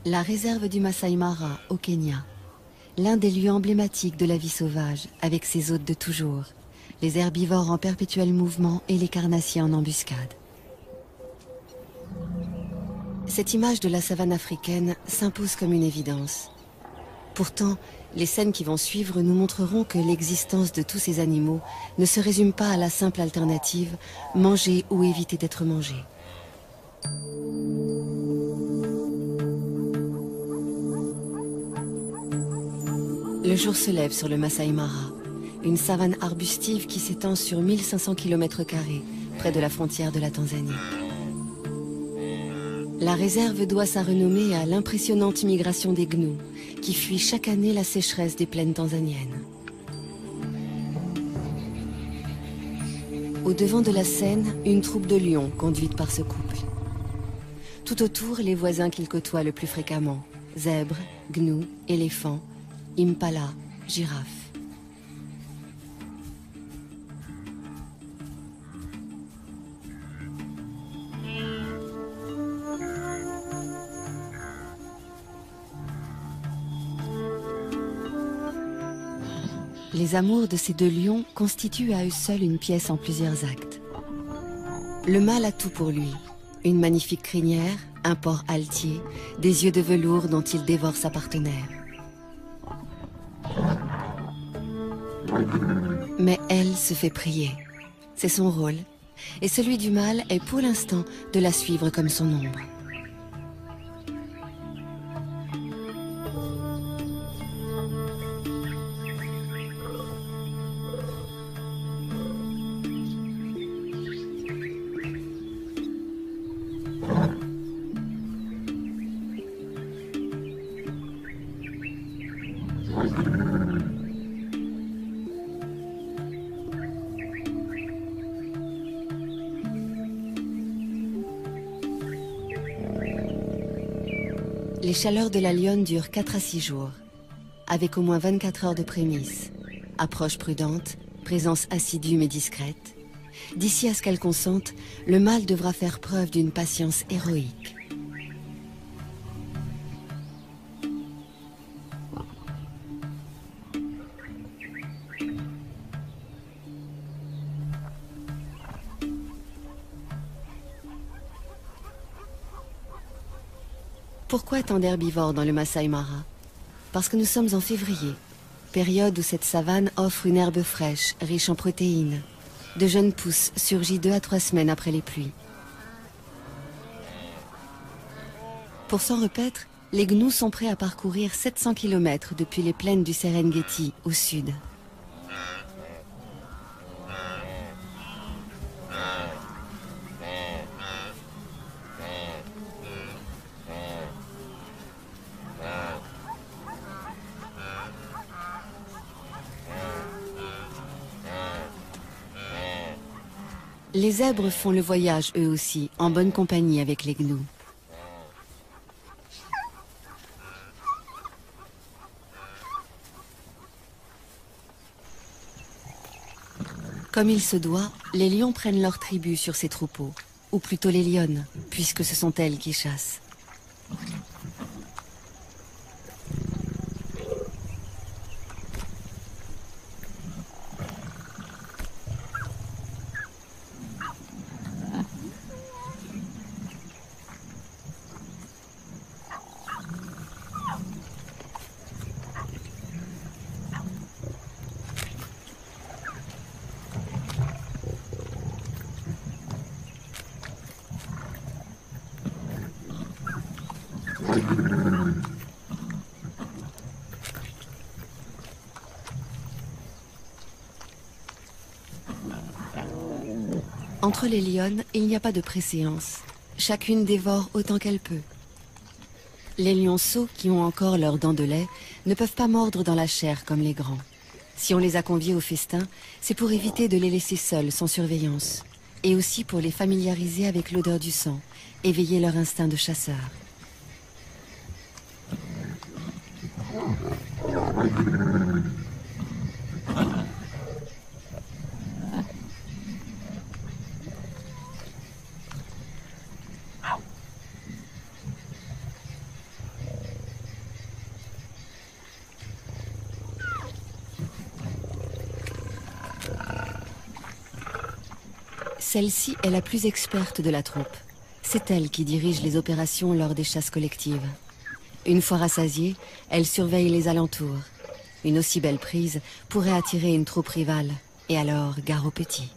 La réserve du Masai Mara, au Kenya. L'un des lieux emblématiques de la vie sauvage, avec ses hôtes de toujours. Les herbivores en perpétuel mouvement et les carnassiers en embuscade. Cette image de la savane africaine s'impose comme une évidence. Pourtant, les scènes qui vont suivre nous montreront que l'existence de tous ces animaux ne se résume pas à la simple alternative manger ou éviter d'être mangé. Le jour se lève sur le Masai Mara, une savane arbustive qui s'étend sur 1500 km², près de la frontière de la Tanzanie. La réserve doit sa renommée à l'impressionnante migration des gnous, qui fuient chaque année la sécheresse des plaines tanzaniennes. Au devant de la scène, une troupe de lions conduite par ce couple. Tout autour, les voisins qu'ils côtoient le plus fréquemment, zèbres, gnous, éléphants, impala, girafes. Les amours de ces deux lions constituent à eux seuls une pièce en plusieurs actes. Le mâle a tout pour lui. Une magnifique crinière, un port altier, des yeux de velours dont il dévore sa partenaire. Mais elle se fait prier. C'est son rôle. Et celui du mâle est pour l'instant de la suivre comme son ombre. Les chaleurs de la lionne durent 4 à 6 jours, avec au moins 24 heures de prémices. Approche prudente, présence assidue mais discrète. D'ici à ce qu'elle consente, le mâle devra faire preuve d'une patience héroïque. Pourquoi tant d'herbivores dans le Masai Mara? Parce que nous sommes en février, période où cette savane offre une herbe fraîche, riche en protéines. De jeunes pousses surgit 2 à 3 semaines après les pluies. Pour s'en repaître, les gnous sont prêts à parcourir 700 km depuis les plaines du Serengeti au sud. Les zèbres font le voyage eux aussi, en bonne compagnie avec les gnous. Comme il se doit, les lions prennent leur tribut sur ces troupeaux, ou plutôt les lionnes, puisque ce sont elles qui chassent. Entre les lionnes, il n'y a pas de préséance. Chacune dévore autant qu'elle peut. Les lionceaux, qui ont encore leurs dents de lait, ne peuvent pas mordre dans la chair comme les grands. Si on les a conviés au festin, c'est pour éviter de les laisser seuls, sans surveillance. Et aussi pour les familiariser avec l'odeur du sang, éveiller leur instinct de chasseur. Celle-ci est la plus experte de la troupe. C'est elle qui dirige les opérations lors des chasses collectives. Une fois rassasiée, elle surveille les alentours. Une aussi belle prise pourrait attirer une troupe rivale. Et alors, gare aux petits.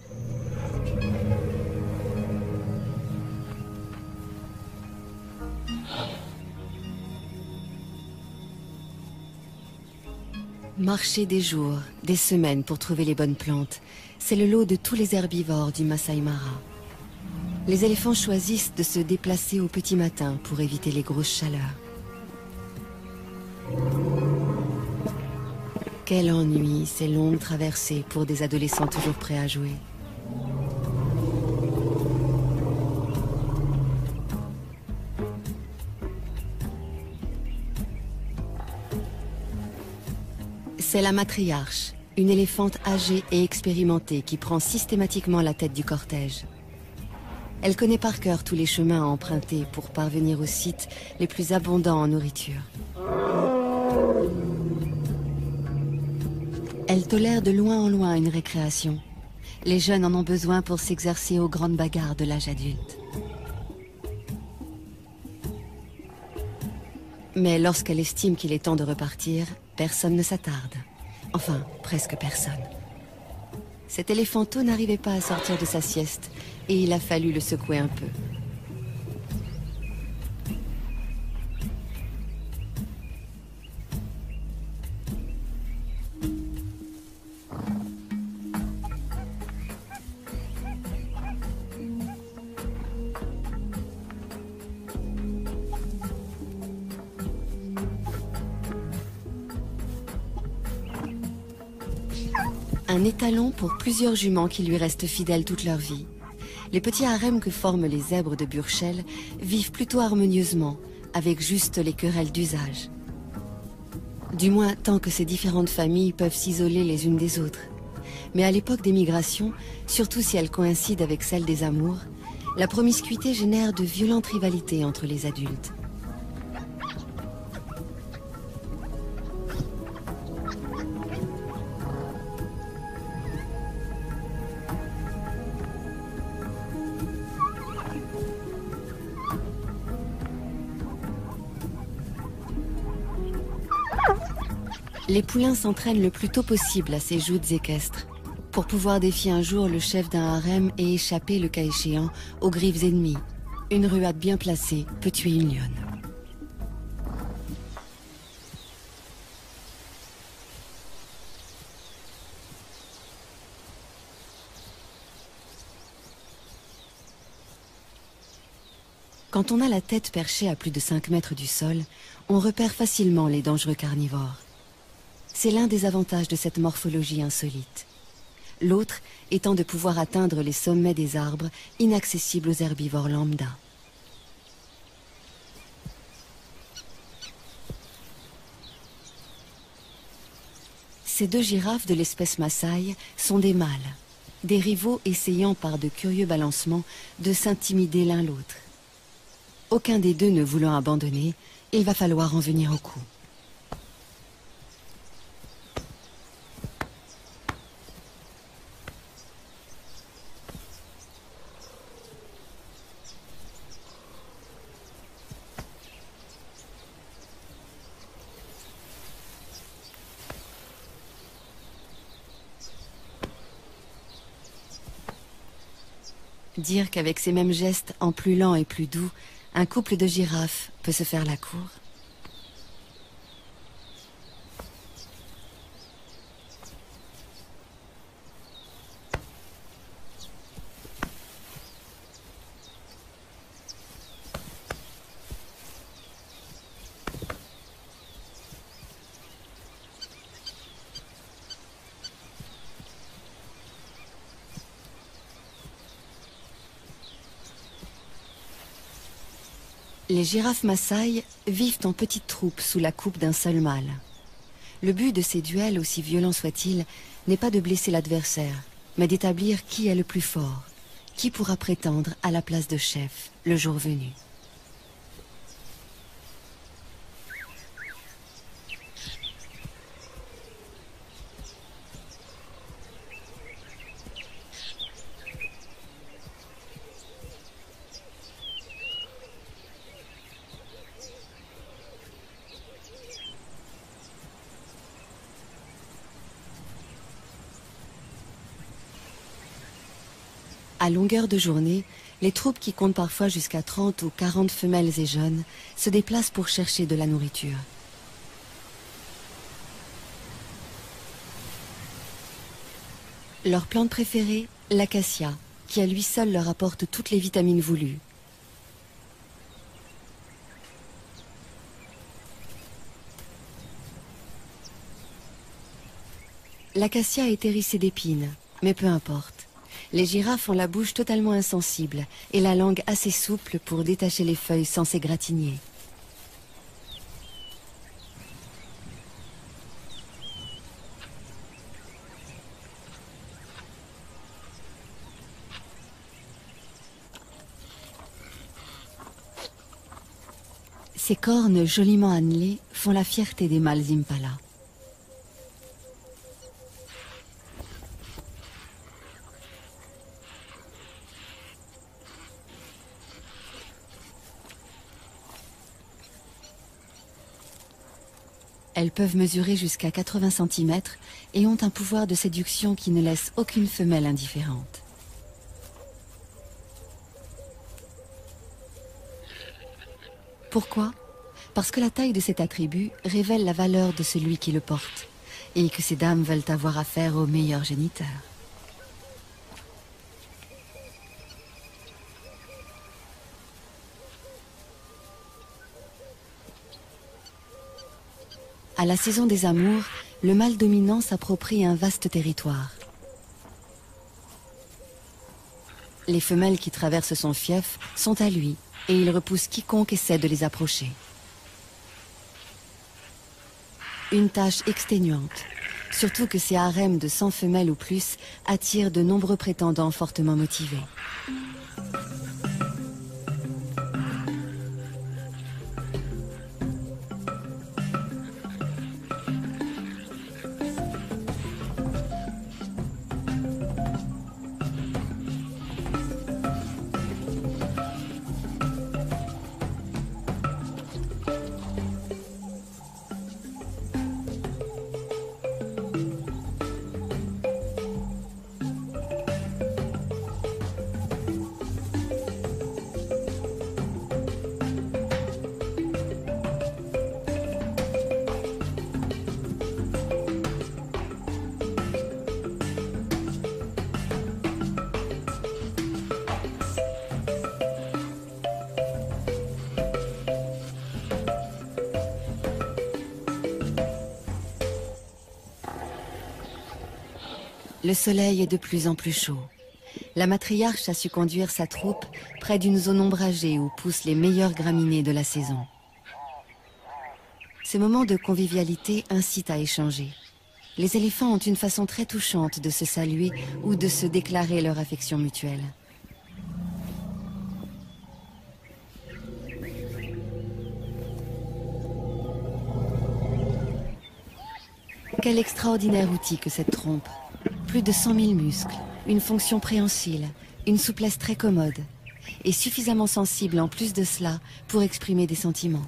Marcher des jours, des semaines pour trouver les bonnes plantes, c'est le lot de tous les herbivores du Masai Mara. Les éléphants choisissent de se déplacer au petit matin pour éviter les grosses chaleurs. Quel ennui, ces longues traversées pour des adolescents toujours prêts à jouer. C'est la matriarche, une éléphante âgée et expérimentée qui prend systématiquement la tête du cortège. Elle connaît par cœur tous les chemins à emprunter pour parvenir aux sites les plus abondants en nourriture. Elle tolère de loin en loin une récréation. Les jeunes en ont besoin pour s'exercer aux grandes bagarres de l'âge adulte. Mais lorsqu'elle estime qu'il est temps de repartir, personne ne s'attarde. Enfin, presque personne. Cet éléphanteau n'arrivait pas à sortir de sa sieste et il a fallu le secouer un peu. Un étalon pour plusieurs juments qui lui restent fidèles toute leur vie. Les petits harems que forment les zèbres de Burchell vivent plutôt harmonieusement, avec juste les querelles d'usage. Du moins, tant que ces différentes familles peuvent s'isoler les unes des autres. Mais à l'époque des migrations, surtout si elles coïncident avec celle des amours, la promiscuité génère de violentes rivalités entre les adultes. Les poulains s'entraînent le plus tôt possible à ces joutes équestres, pour pouvoir défier un jour le chef d'un harem et échapper, le cas échéant, aux griffes ennemies. Une ruade bien placée peut tuer une lionne. Quand on a la tête perchée à plus de 5 mètres du sol, on repère facilement les dangereux carnivores. C'est l'un des avantages de cette morphologie insolite. L'autre étant de pouvoir atteindre les sommets des arbres inaccessibles aux herbivores lambda. Ces deux girafes de l'espèce Maasai sont des mâles, des rivaux essayant par de curieux balancements de s'intimider l'un l'autre. Aucun des deux ne voulant abandonner, il va falloir en venir au coup. Dire qu'avec ces mêmes gestes, en plus lents et plus doux, un couple de girafes peut se faire la cour. Les girafes Maasai vivent en petites troupes sous la coupe d'un seul mâle. Le but de ces duels, aussi violents soient-ils, n'est pas de blesser l'adversaire, mais d'établir qui est le plus fort, qui pourra prétendre à la place de chef le jour venu. À longueur de journée, les troupes qui comptent parfois jusqu'à 30 ou 40 femelles et jeunes se déplacent pour chercher de la nourriture. Leur plante préférée, l'acacia, qui à lui seul leur apporte toutes les vitamines voulues. L'acacia est hérissée d'épines, mais peu importe. Les girafes ont la bouche totalement insensible et la langue assez souple pour détacher les feuilles sans s'égratigner. Ces cornes joliment annelées font la fierté des mâles impala. Elles peuvent mesurer jusqu'à 80 cm et ont un pouvoir de séduction qui ne laisse aucune femelle indifférente. Pourquoi? Parce que la taille de cet attribut révèle la valeur de celui qui le porte et que ces dames veulent avoir affaire au meilleur géniteur. À la saison des amours, le mâle dominant s'approprie un vaste territoire. Les femelles qui traversent son fief sont à lui et il repousse quiconque essaie de les approcher. Une tâche exténuante, surtout que ces harems de 100 femelles ou plus attirent de nombreux prétendants fortement motivés. Le soleil est de plus en plus chaud. La matriarche a su conduire sa troupe près d'une zone ombragée où poussent les meilleures graminées de la saison. Ces moments de convivialité incitent à échanger. Les éléphants ont une façon très touchante de se saluer ou de se déclarer leur affection mutuelle. Quel extraordinaire outil que cette trompe! Plus de 100 000 muscles, une fonction préhensile, une souplesse très commode, et suffisamment sensible en plus de cela pour exprimer des sentiments.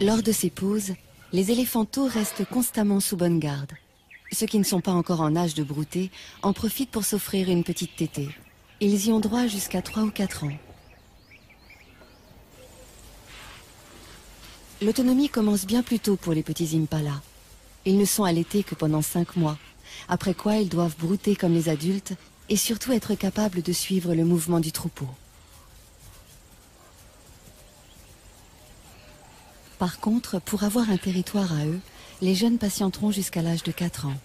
Lors de ces pauses, les éléphanteaux restent constamment sous bonne garde. Ceux qui ne sont pas encore en âge de brouter en profitent pour s'offrir une petite tétée. Ils y ont droit jusqu'à 3 ou 4 ans. L'autonomie commence bien plus tôt pour les petits impalas. Ils ne sont allaités que pendant 5 mois, après quoi ils doivent brouter comme les adultes et surtout être capables de suivre le mouvement du troupeau. Par contre, pour avoir un territoire à eux, les jeunes patienteront jusqu'à l'âge de 4 ans.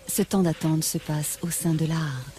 Ce temps d'attente se passe au sein de la harde.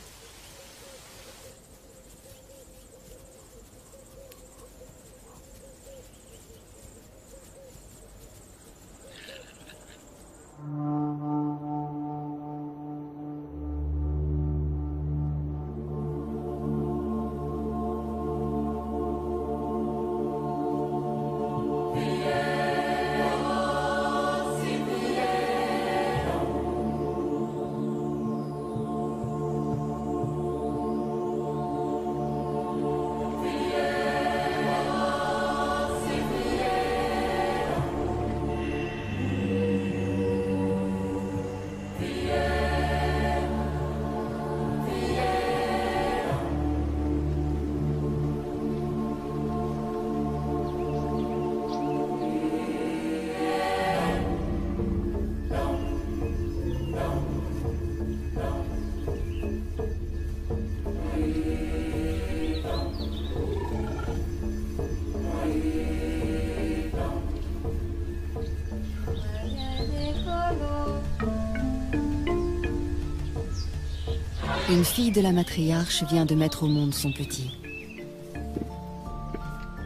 Une fille de la matriarche vient de mettre au monde son petit.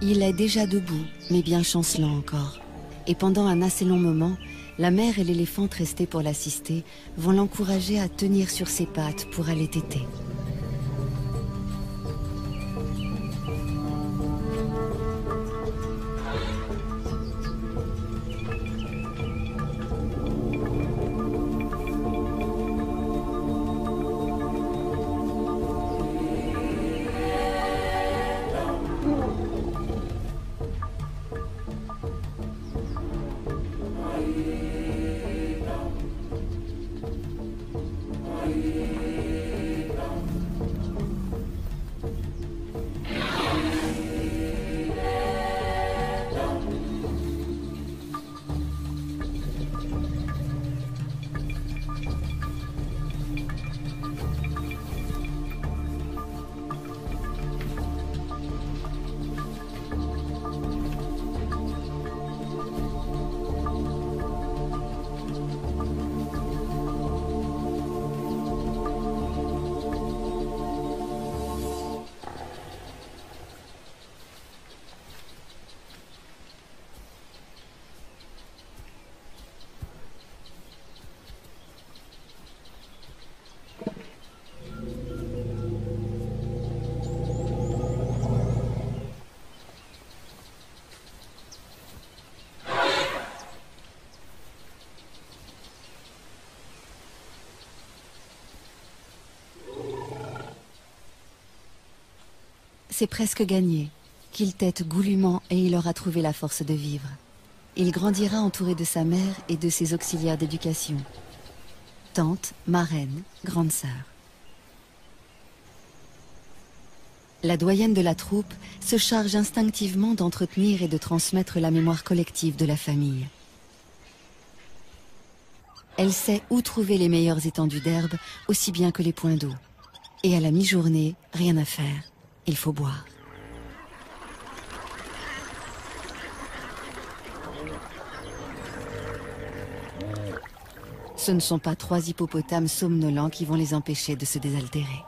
Il est déjà debout, mais bien chancelant encore. Et pendant un assez long moment, la mère et l'éléphante restés pour l'assister vont l'encourager à tenir sur ses pattes pour aller téter. C'est presque gagné. Qu'il tète goulûment et il aura trouvé la force de vivre. Il grandira entouré de sa mère et de ses auxiliaires d'éducation. Tante, marraine, grande sœur. La doyenne de la troupe se charge instinctivement d'entretenir et de transmettre la mémoire collective de la famille. Elle sait où trouver les meilleures étendues d'herbe, aussi bien que les points d'eau. Et à la mi-journée, rien à faire. Il faut boire. Ce ne sont pas 3 hippopotames somnolents qui vont les empêcher de se désaltérer.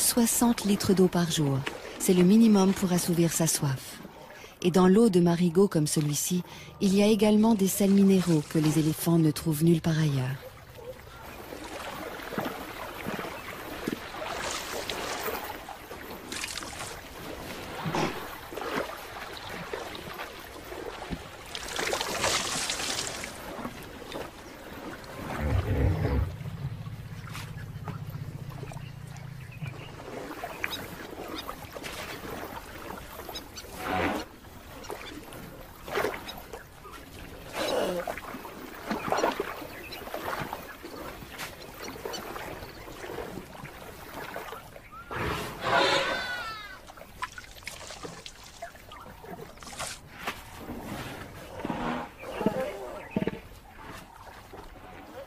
« 60 litres d'eau par jour, c'est le minimum pour assouvir sa soif. Et dans l'eau de marigot comme celui-ci, il y a également des sels minéraux que les éléphants ne trouvent nulle part ailleurs.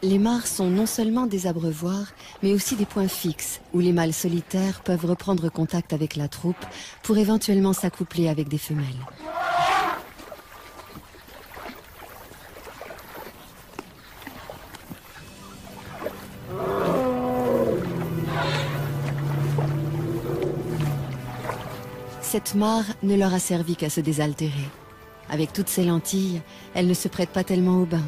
Les mares sont non seulement des abreuvoirs, mais aussi des points fixes où les mâles solitaires peuvent reprendre contact avec la troupe pour éventuellement s'accoupler avec des femelles. Cette mare ne leur a servi qu'à se désaltérer. Avec toutes ces lentilles, elle ne se prête pas tellement au bain.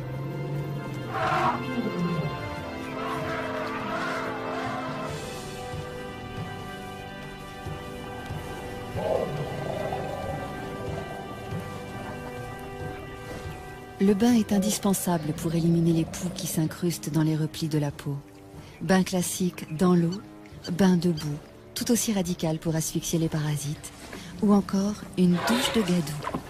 Le bain est indispensable pour éliminer les poux qui s'incrustent dans les replis de la peau. Bain classique dans l'eau, bain debout, tout aussi radical pour asphyxier les parasites, ou encore une douche de gadou.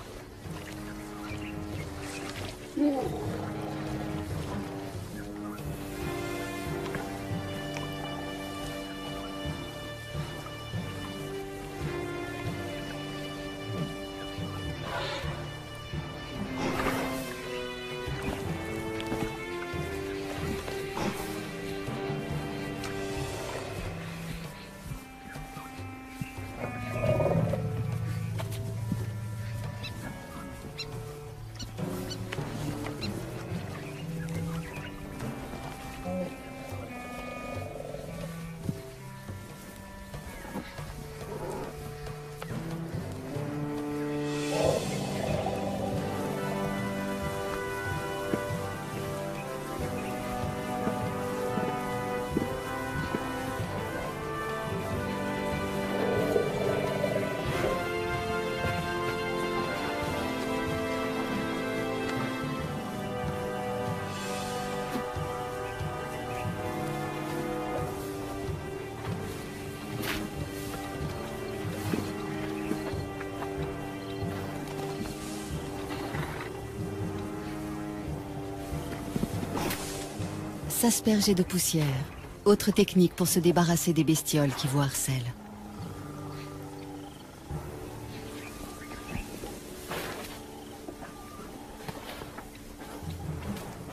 s'asperger de poussière. Autre technique pour se débarrasser des bestioles qui vous harcèlent.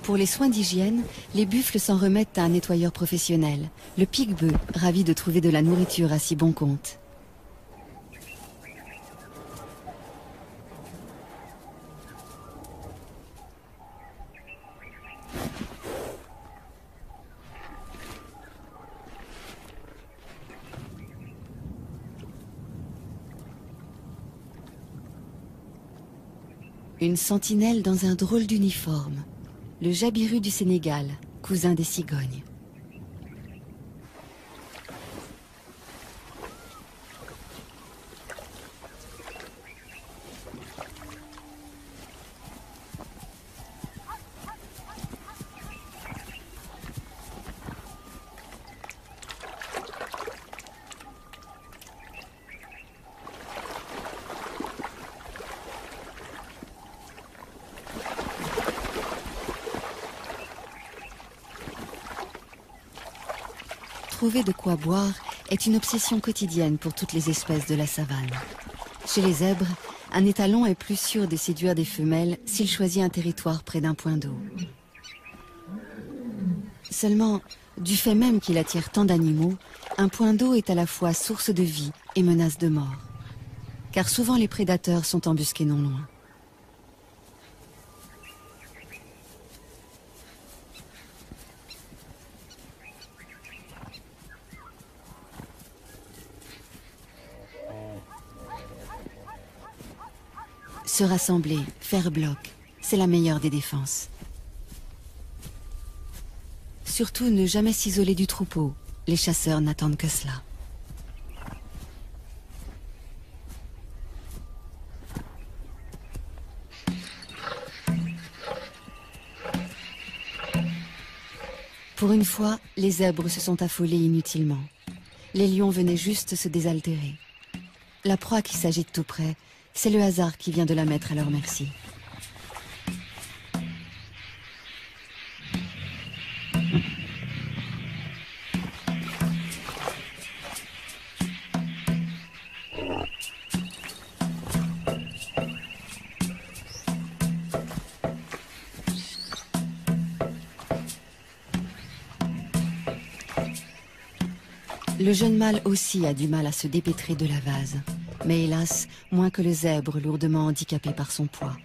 Pour les soins d'hygiène, les buffles s'en remettent à un nettoyeur professionnel, le pique-bœuf, ravi de trouver de la nourriture à si bon compte. Une sentinelle dans un drôle d'uniforme. Le jabiru du Sénégal, cousin des cigognes. Trouver de quoi boire est une obsession quotidienne pour toutes les espèces de la savane. Chez les zèbres, un étalon est plus sûr de séduire des femelles s'il choisit un territoire près d'un point d'eau. Seulement, du fait même qu'il attire tant d'animaux, un point d'eau est à la fois source de vie et menace de mort. Car souvent les prédateurs sont embusqués non loin. Se rassembler, faire bloc, c'est la meilleure des défenses. Surtout ne jamais s'isoler du troupeau, les chasseurs n'attendent que cela. Pour une fois, les zèbres se sont affolés inutilement. Les lions venaient juste se désaltérer. La proie qui s'agite tout près, c'est le hasard qui vient de la mettre à leur merci. Le jeune mâle aussi a du mal à se dépêtrer de la vase. Mais hélas, moins que le zèbre lourdement handicapé par son poids.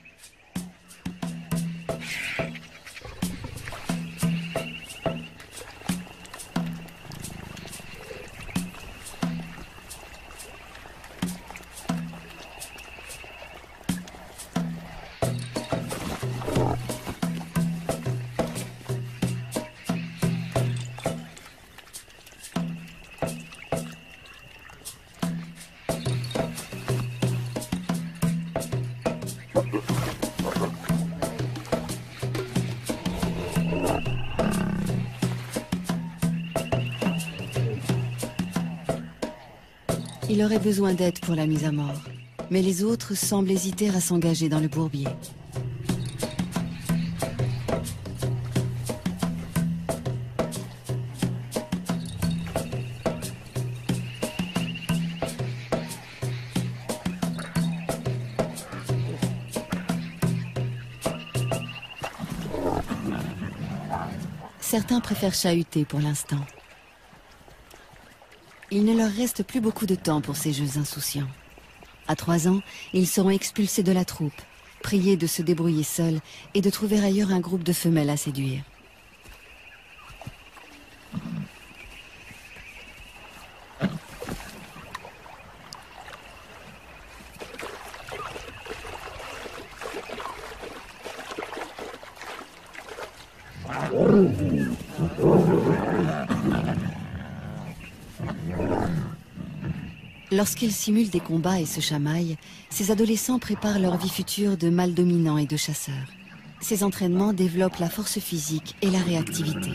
Il aurait besoin d'aide pour la mise à mort, mais les autres semblent hésiter à s'engager dans le bourbier. Certains préfèrent chahuter pour l'instant. Il ne leur reste plus beaucoup de temps pour ces jeux insouciants. À 3 ans, ils seront expulsés de la troupe, priés de se débrouiller seuls et de trouver ailleurs un groupe de femelles à séduire. Lorsqu'ils simulent des combats et se chamaillent, ces adolescents préparent leur vie future de mâles dominants et de chasseurs. Ces entraînements développent la force physique et la réactivité.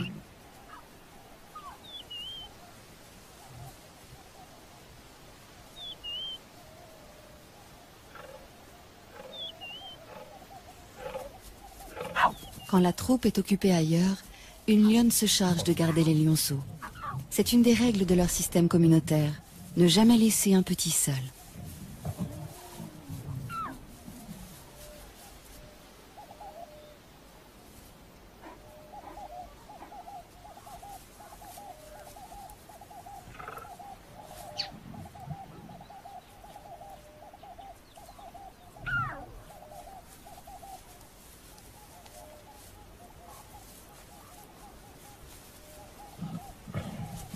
Quand la troupe est occupée ailleurs, une lionne se charge de garder les lionceaux. C'est une des règles de leur système communautaire, ne jamais laisser un petit seul.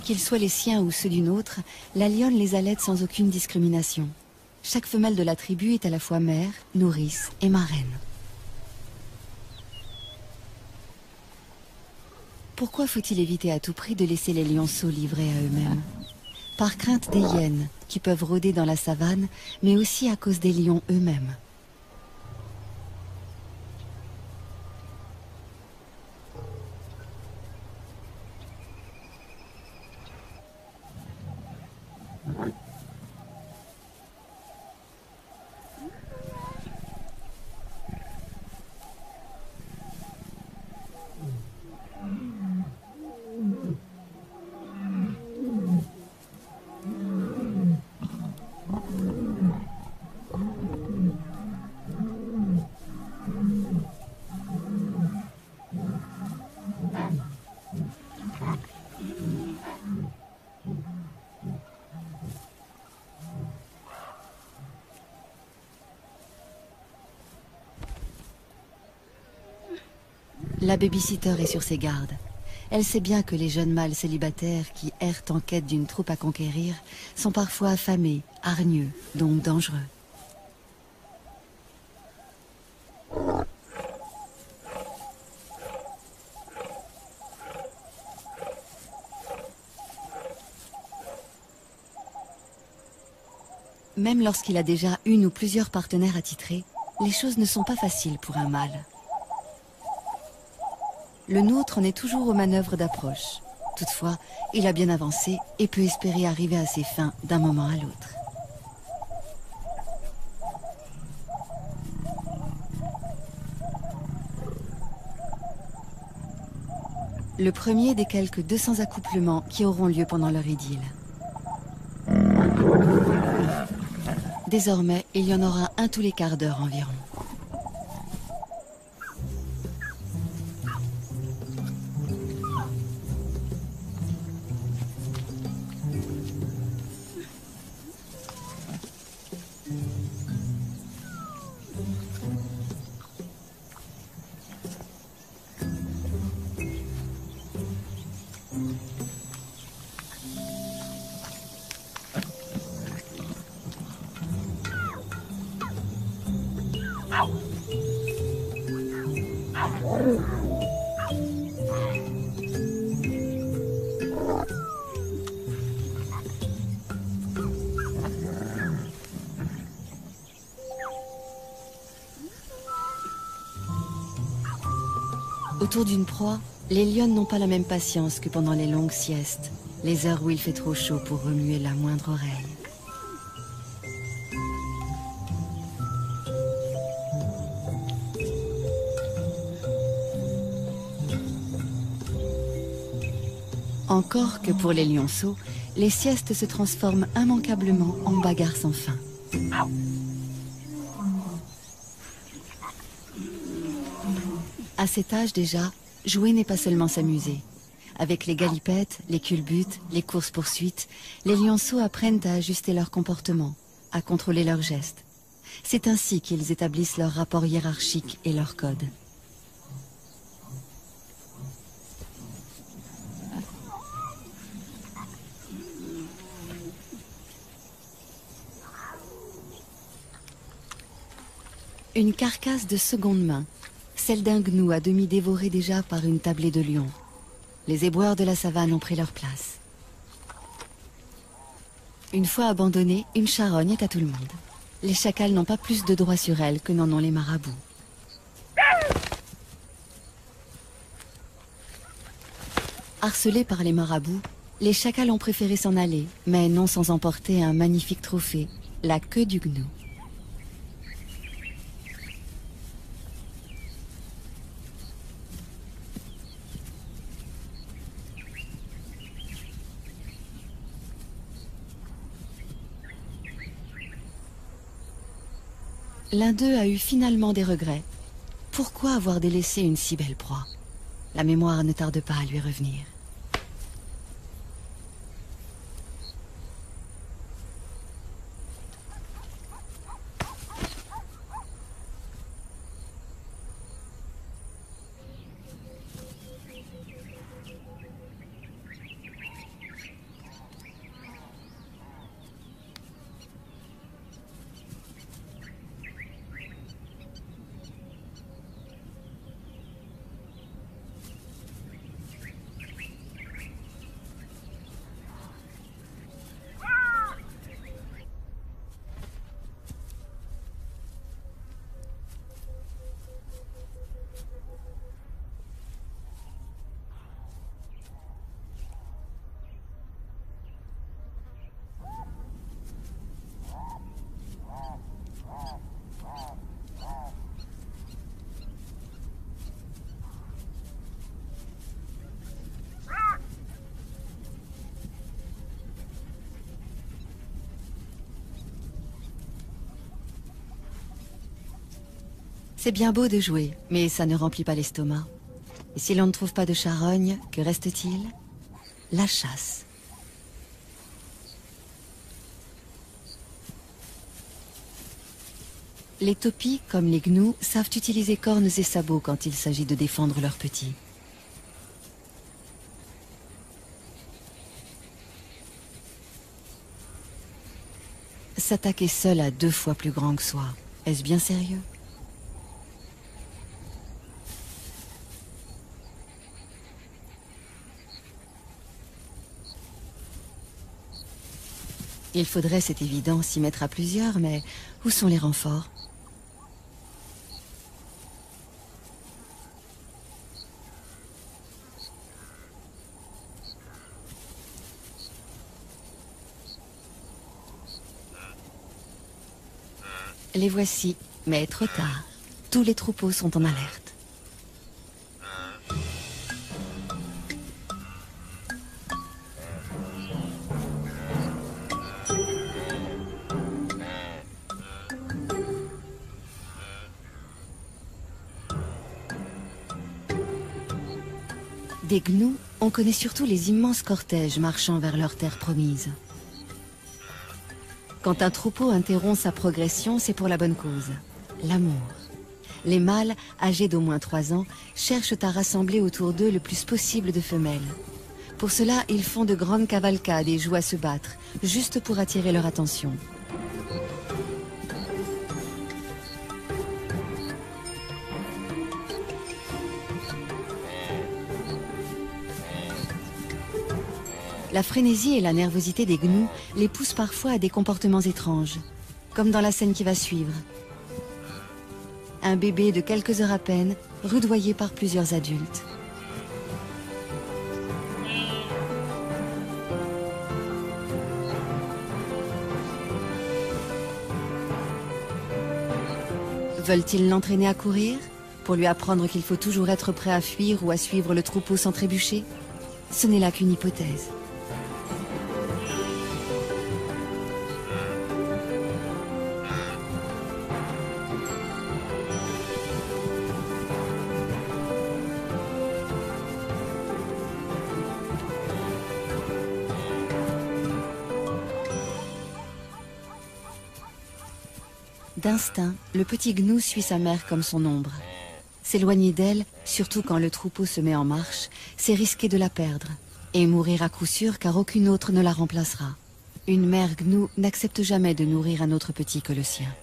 Qu'ils soient les siens ou ceux d'une autre, la lionne les allaite sans aucune discrimination. Chaque femelle de la tribu est à la fois mère, nourrice et marraine. Pourquoi faut-il éviter à tout prix de laisser les lionceaux livrés à eux-mêmes? Par crainte des hyènes, qui peuvent rôder dans la savane, mais aussi à cause des lions eux-mêmes. La babysitter est sur ses gardes. Elle sait bien que les jeunes mâles célibataires qui errent en quête d'une troupe à conquérir sont parfois affamés, hargneux, donc dangereux. Même lorsqu'il a déjà une ou plusieurs partenaires attitrés, les choses ne sont pas faciles pour un mâle. Le nôtre en est toujours aux manœuvres d'approche. Toutefois, il a bien avancé et peut espérer arriver à ses fins d'un moment à l'autre. Le premier des quelques 200 accouplements qui auront lieu pendant leur idylle. Désormais, il y en aura un tous les quarts d'heure environ. Autour d'une proie, les lionnes n'ont pas la même patience que pendant les longues siestes, les heures où il fait trop chaud pour remuer la moindre oreille. Encore que pour les lionceaux, les siestes se transforment immanquablement en bagarres sans fin. À cet âge déjà, jouer n'est pas seulement s'amuser. Avec les galipettes, les culbutes, les courses-poursuites, les lionceaux apprennent à ajuster leur comportement, à contrôler leurs gestes. C'est ainsi qu'ils établissent leur rapport hiérarchique et leur code. Une carcasse de seconde main, celle d'un gnou à demi dévoré déjà par une tablée de lions. Les éboueurs de la savane ont pris leur place. Une fois abandonnée, une charogne est à tout le monde. Les chacals n'ont pas plus de droit sur elle que n'en ont les marabouts. Harcelés par les marabouts, les chacals ont préféré s'en aller, mais non sans emporter un magnifique trophée, la queue du gnou. L'un d'eux a eu finalement des regrets. Pourquoi avoir délaissé une si belle proie? La mémoire ne tarde pas à lui revenir. C'est bien beau de jouer, mais ça ne remplit pas l'estomac. Et si l'on ne trouve pas de charogne, que reste-t-il? La chasse. Les topis, comme les gnous, savent utiliser cornes et sabots quand il s'agit de défendre leurs petits. S'attaquer seul à 2 fois plus grand que soi, est-ce bien sérieux? Il faudrait, c'est évident, s'y mettre à plusieurs, mais où sont les renforts? Les voici, mais trop tard. Tous les troupeaux sont en alerte. Des gnous, on connaît surtout les immenses cortèges marchant vers leur terre promise. Quand un troupeau interrompt sa progression, c'est pour la bonne cause, l'amour. Les mâles, âgés d'au moins 3 ans, cherchent à rassembler autour d'eux le plus possible de femelles. Pour cela, ils font de grandes cavalcades et jouent à se battre, juste pour attirer leur attention. La frénésie et la nervosité des gnous les poussent parfois à des comportements étranges, comme dans la scène qui va suivre. Un bébé de quelques heures à peine, rudoyé par plusieurs adultes. Veulent-ils l'entraîner à courir, pour lui apprendre qu'il faut toujours être prêt à fuir ou à suivre le troupeau sans trébucher? Ce n'est là qu'une hypothèse. D'instinct, le petit gnou suit sa mère comme son ombre. S'éloigner d'elle, surtout quand le troupeau se met en marche, c'est risquer de la perdre. Et mourir à coup sûr car aucune autre ne la remplacera. Une mère gnou n'accepte jamais de nourrir un autre petit que le sien.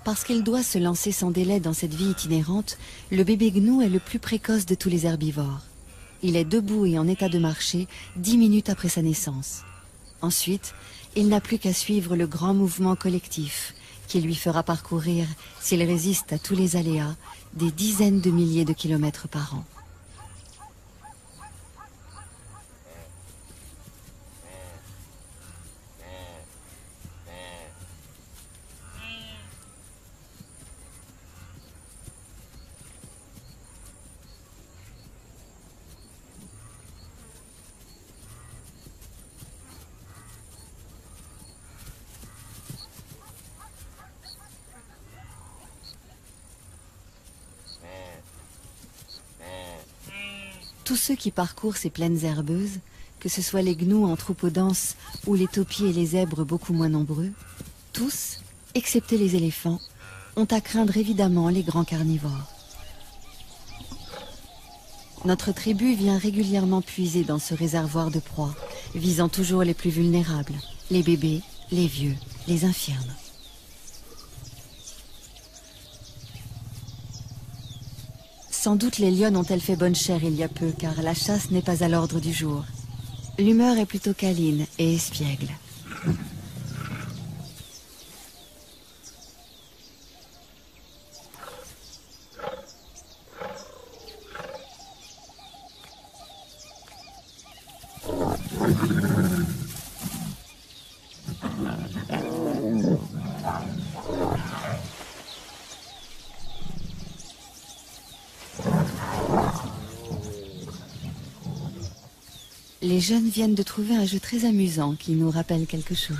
Parce qu'il doit se lancer sans délai dans cette vie itinérante, le bébé gnou est le plus précoce de tous les herbivores. Il est debout et en état de marcher 10 minutes après sa naissance. Ensuite, il n'a plus qu'à suivre le grand mouvement collectif qui lui fera parcourir, s'il résiste à tous les aléas, des dizaines de milliers de kilomètres par an. Tous ceux qui parcourent ces plaines herbeuses, que ce soit les gnous en troupeaux denses ou les taupiers et les zèbres beaucoup moins nombreux, tous, excepté les éléphants, ont à craindre évidemment les grands carnivores. Notre tribu vient régulièrement puiser dans ce réservoir de proies, visant toujours les plus vulnérables, les bébés, les vieux, les infirmes. Sans doute les lionnes ont-elles fait bonne chère il y a peu, car la chasse n'est pas à l'ordre du jour. L'humeur est plutôt câline et espiègle. Les jeunes viennent de trouver un jeu très amusant qui nous rappelle quelque chose.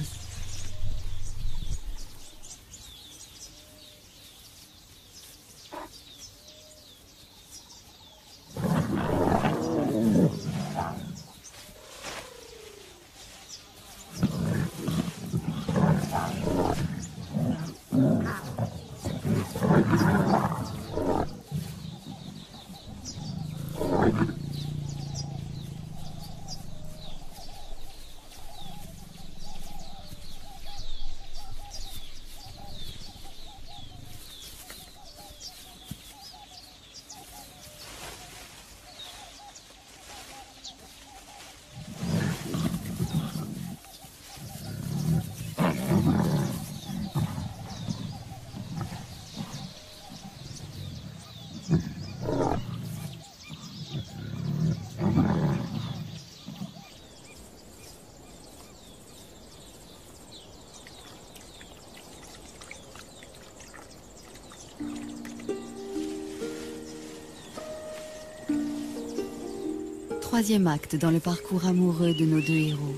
Troisième acte dans le parcours amoureux de nos deux héros.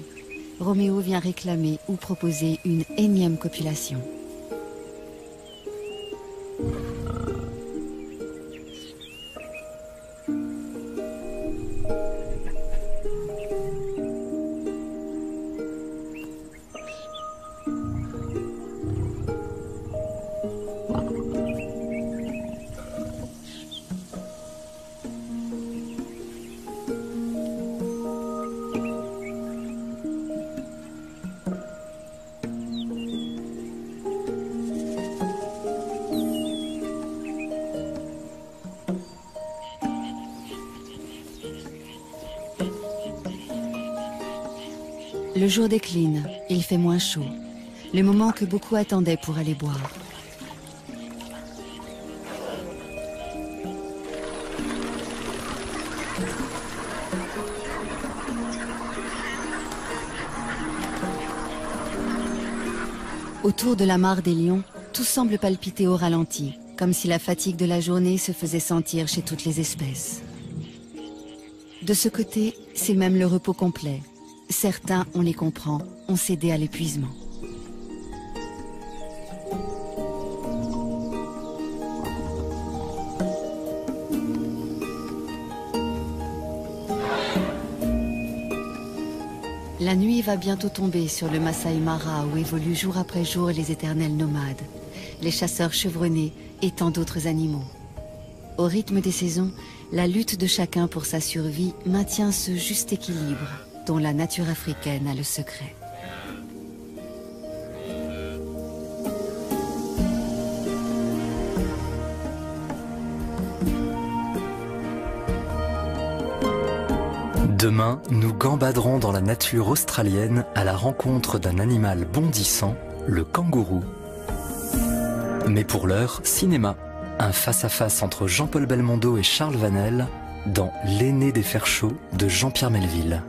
Roméo vient réclamer ou proposer une énième copulation. Le jour décline, il fait moins chaud, le moment que beaucoup attendaient pour aller boire. Autour de la mare des lions, tout semble palpiter au ralenti, comme si la fatigue de la journée se faisait sentir chez toutes les espèces. De ce côté, c'est même le repos complet. Certains, on les comprend, ont cédé à l'épuisement. La nuit va bientôt tomber sur le Masai Mara où évoluent jour après jour les éternels nomades, les chasseurs chevronnés et tant d'autres animaux. Au rythme des saisons, la lutte de chacun pour sa survie maintient ce juste équilibre dont la nature africaine a le secret. Demain, nous gambaderons dans la nature australienne à la rencontre d'un animal bondissant, le kangourou. Mais pour l'heure, cinéma. Un face-à-face entre Jean-Paul Belmondo et Charles Vanel dans L'aîné des fers chauds de Jean-Pierre Melville.